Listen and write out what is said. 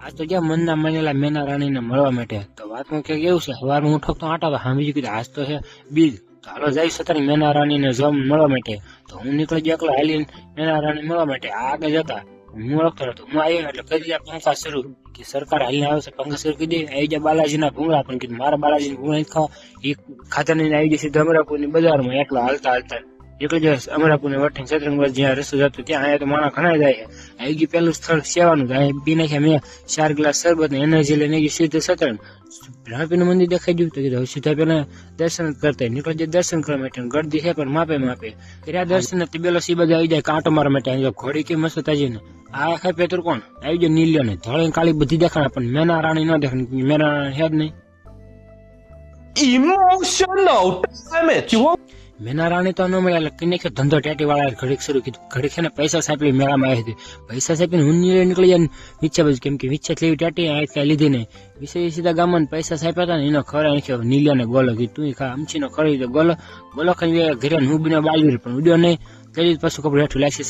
આ તો જ્યાં મનના માનેલા મેના રાણીને મળવા માટે તો વાતમાં ક્યાંક એવું છે સવારમાં હું ઠોકતો આટા તો સામે કીધું આજ તો છે બીજ તો હાલો જાય સતારી મેના રાણીને જમ મળવા માટે તો હું નીકળી ગયો એકલો હાલીને મેના રાણી મળવા માટે આ આગળ જતા હું ઓળખતો નતો હું આવ્યો એટલે કરી દીધા પંખા શરૂ કે સરકાર હાલીને આવે છે પંખા શરૂ કરી દે આવી જાય બાલાજીના ભૂંગળા પણ કીધું મારા બાલાજીના ભૂંગળા નથી ખાવા એ ખાતર ને આવી જશે અમરાપુરની બજારમાં એકલો હાલતા એક જ અમરાપુર વઠીને સતરંગ જ્યાં રસ્તો જતો ત્યાં અહીંયા તો માણસ ઘણા જાય છે આવી ગયું પેલું સ્થળ સેવાનું અહીંયા પી નાખ્યા મેં 4 ગ્લાસ શરબત ને એનર્જી લઈને ગયું સીધું સતરંગ રાણપીનું મંદિર દેખાઈ ગયું તો કીધું હવે સીધા પેલા દર્શન કરતા નીકળી જાય દર્શન કરવા માટે ગરદી છે પણ માપે કર્યા દર્શન ને પેલો સી બધા આવી જાય કાંટો મારવા માટે ઘોડી કે મસ્ત તાજી ને આ ખાઈ પેતર કોણ આવી જાય નીલ્યો ને ધોળી કાળી બધી દેખાણા પણ મેના રાણી ન દેખાણી મેના રાણી છે જ નહીં Emotional damage. મેના રાણી તો ન મળ્યા એટલે કઈ ધંધો ટેટી વાળા ઘડીક શરૂ કીધું ઘડીક છે ને પૈસા સાપી મેળામાં આવી હતી પૈસા સાપીને હું નીકળી જાય નીચે બાજુ કેમ કે વિચ્છા લેવી ટેટી આ કઈ લીધી નહીં વિશે સીધા ગામમાં પૈસા સાપ્યા હતા ને એનો ખરા નાખ્યો નીલિયા ને ગોલો કીધું તું ખા અમચી નો ખરી ગોલો ખાઈ ઘરે હું બીનો બાલવીર પણ ઉડ્યો નહીં લઈ પાછું કપડું હેઠું લાગશે